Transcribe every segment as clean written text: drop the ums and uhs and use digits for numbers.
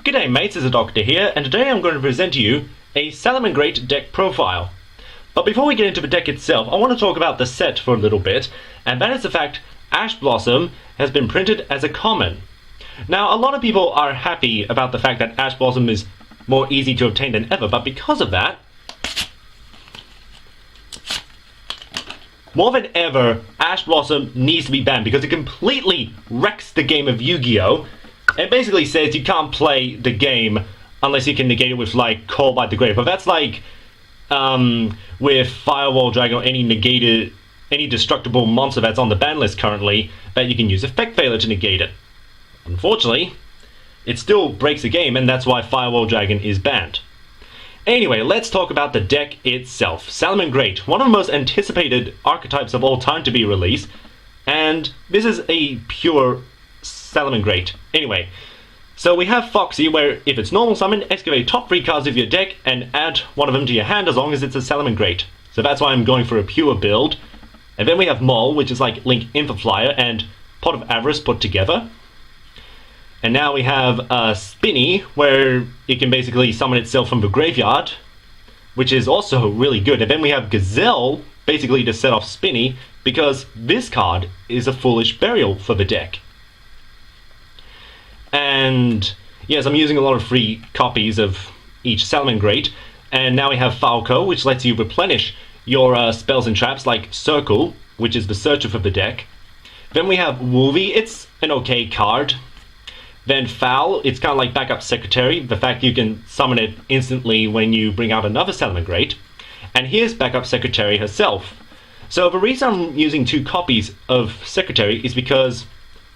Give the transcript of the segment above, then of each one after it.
G'day mates, it's the Doctor here, and today I'm going to present to you a Salamangreat deck profile. But before we get into the deck itself, I want to talk about the set for a little bit, and that is the fact Ash Blossom has been printed as a common. Now, a lot of people are happy about the fact that Ash Blossom is more easy to obtain than ever, but because of that, more than ever, Ash Blossom needs to be banned because it completely wrecks the game of Yu-Gi-Oh! It basically says you can't play the game unless you can negate it with, like, Call by the Grave. But that's like with Firewall Dragon or any destructible monster that's on the ban list currently, that you can use Effect Failure to negate it. Unfortunately, it still breaks the game, and that's why Firewall Dragon is banned. Anyway, let's talk about the deck itself. Salamangreat, one of the most anticipated archetypes of all time to be released, and this is a pure Salamangreat. Anyway, so we have Foxy, where if it's normal summon, excavate top 3 cards of your deck and add one of them to your hand as long as it's a Salamangreat. So that's why I'm going for a pure build. And then we have Mole, which is like Link Infaflyer and Pot of Avarice put together. And now we have Spinny, where it can basically summon itself from the graveyard, which is also really good. And then we have Gazelle, basically to set off Spinny, because this card is a foolish burial for the deck. And yes, I'm using a lot of free copies of each Salamangreat. And now we have Falco, which lets you replenish your spells and traps, like Circle, which is the searcher for the deck. Then we have Wolvie, it's an okay card. Then Foul, it's kind of like backup secretary, the fact you can summon it instantly when you bring out another Salamangreat. And here's backup secretary herself. So the reason I'm using 2 copies of secretary is because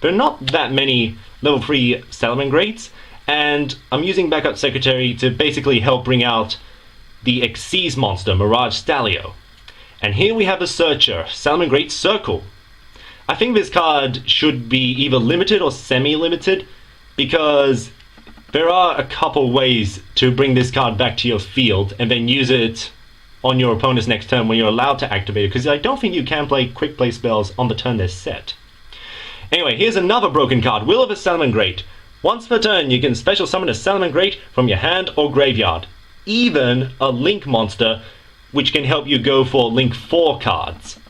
there are not that many level 3 Salamangreats, and I'm using backup secretary to basically help bring out the Xyz monster, Mirage Stalio. And here we have a searcher, Salamangreat Circle. I think this card should be either limited or semi-limited, because there are a couple ways to bring this card back to your field and then use it on your opponent's next turn when you're allowed to activate it, because I don't think you can play quick play spells on the turn they're set. Anyway, here's another broken card, Will of the Salamangreat. Once per turn, you can special summon a Salamangreat from your hand or graveyard. Even a Link monster, which can help you go for Link 4 cards.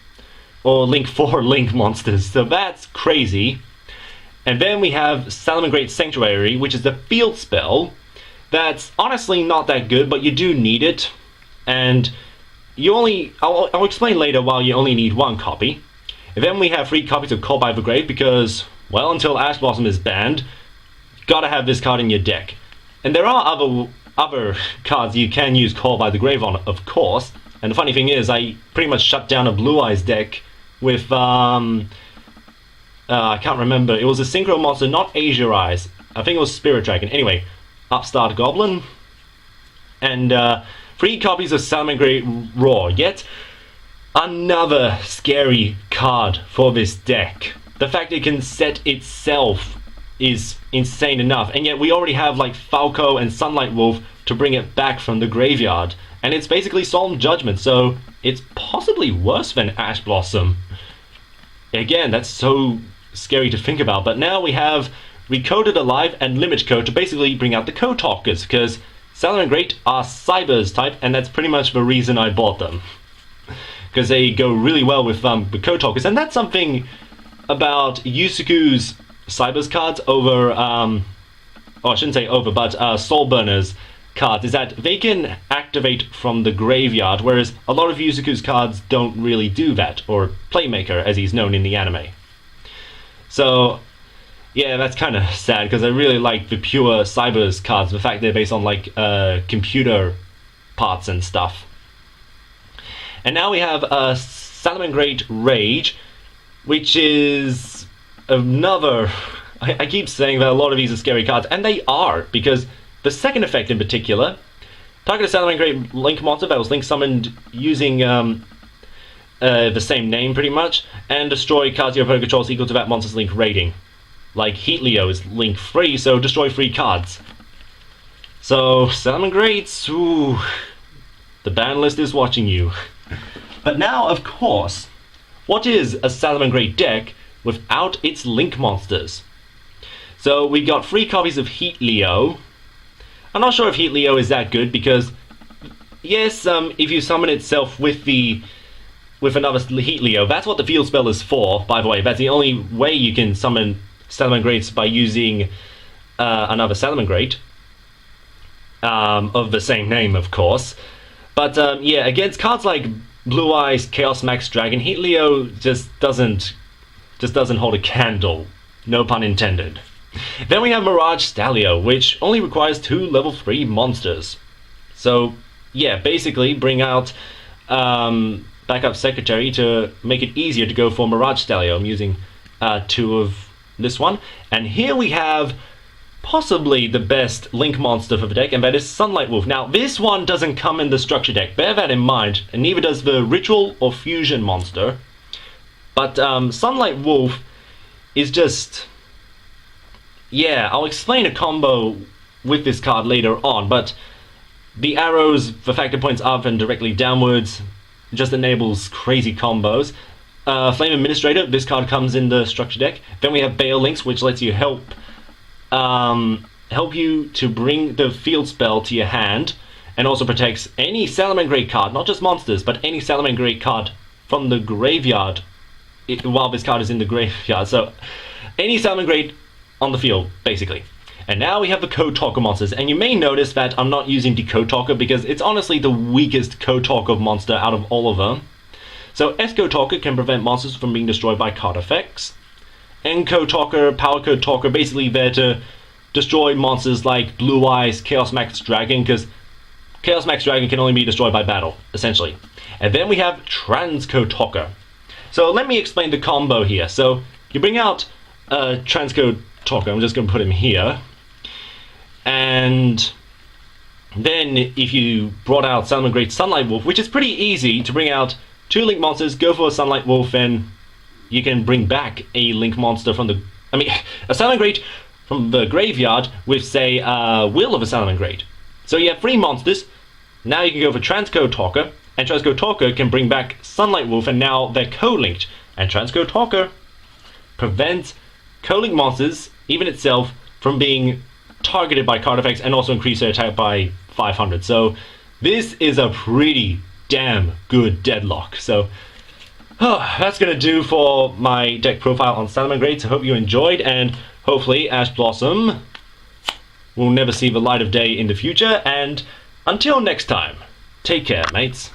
Or Link 4 Link monsters, so that's crazy. And then we have Salamangreat Sanctuary, which is the field spell. That's honestly not that good, but you do need it. And I'll explain later why you only need 1 copy. And then we have 3 copies of Call by the Grave because, well, until Ash Blossom is banned, you gotta have this card in your deck. And there are other cards you can use Call by the Grave on, of course. And the funny thing is, I pretty much shut down a Blue Eyes deck with, I can't remember, it was a Synchro monster, not Asia Eyes. I think it was Spirit Dragon. Anyway, Upstart Goblin. And 3 copies of Salamangreat Roar. Yet another scary card for this deck. The fact it can set itself is insane enough, and yet we already have like Falco and Sunlight Wolf to bring it back from the graveyard, and it's basically Solemn Judgment, so it's possibly worse than Ash Blossom. Again, that's so scary to think about, but now we have Recoded Alive and Limit Code to basically bring out the Code Talkers, because Salamangreat are Cybers type, and that's pretty much the reason I bought them. Because they go really well with the Code Talkers, and that's something about Yusuku's Cybers cards over, I shouldn't say over, but Soul Burners cards, is that they can activate from the graveyard, whereas a lot of Yusuku's cards don't really do that, or Playmaker, as he's known in the anime. So, yeah, that's kind of sad, because I really like the pure Cybers cards, the fact they're based on, like, computer parts and stuff. And now we have Salamangreat Rage, which is another... I keep saying that a lot of these are scary cards, and they are, because the second effect in particular, target a Salamangreat Link monster that was Link summoned using the same name pretty much, and destroy cards your opponent controls equal to that monster's Link rating. Like Heatleo is Link free, so destroy 3 cards. So, Salamangreats, ooh, the ban list is watching you. But now, of course, what is a Salamangreat deck without its Link monsters? So we got 3 copies of Heatleo, I'm not sure if Heat Leo is that good because, yes, if you summon itself with another Heat Leo, that's what the field spell is for, by the way. That's the only way you can summon Salamangreats, by using another Salamangreat of the same name, of course. But yeah, against cards like Blue Eyes, Chaos Max Dragon, Heat Leo just doesn't hold a candle. No pun intended. Then we have Mirage Stalio, which only requires 2 level 3 monsters. So yeah, basically bring out Backup Secretary to make it easier to go for Mirage Stalio. I'm using 2 of this one. And here we have possibly the best Link monster for the deck, and that is Sunlight Wolf. Now, this one doesn't come in the structure deck, bear that in mind, and neither does the Ritual or Fusion monster. But Sunlight Wolf is just... yeah, I'll explain a combo with this card later on, but the arrows, the factor points up and directly downwards, just enables crazy combos. Flame Administrator, this card comes in the structure deck. Then we have Bale Links, which lets you help you to bring the field spell to your hand, and also protects any Salamangreat card, not just monsters, but any Salamangreat card from the graveyard while this card is in the graveyard. So any Salamangreat on the field, basically. And now we have the Code Talker monsters, and you may notice that I'm not using the Code Talker because it's honestly the weakest Code Talker monster out of all of them. So S-Code Talker can prevent monsters from being destroyed by card effects. N-Code Talker, Power Code Talker, basically there to destroy monsters like Blue Eyes, Chaos Max Dragon, because Chaos Max Dragon can only be destroyed by battle, essentially. And then we have Transcode Talker. So let me explain the combo here. So you bring out Transcode Talker, I'm just going to put him here. And then if you brought out Salamangreat Sunlight Wolf, which is pretty easy to bring out 2 Link monsters, go for a Sunlight Wolf, and you can bring back a Link monster from the... a Salamangreat from the graveyard with, say, Will of a Salamangreat. So you have 3 monsters. Now you can go for Transcode Talker, and Transcode Talker can bring back Sunlight Wolf, and now they're co-linked. And Transcode Talker prevents co-linked monsters, even itself, from being targeted by card effects, and also increase their attack by 500. So this is a pretty damn good deadlock. So that's going to do for my deck profile on Salamangreat. I hope you enjoyed, and hopefully Ash Blossom will never see the light of day in the future. And until next time, take care, mates.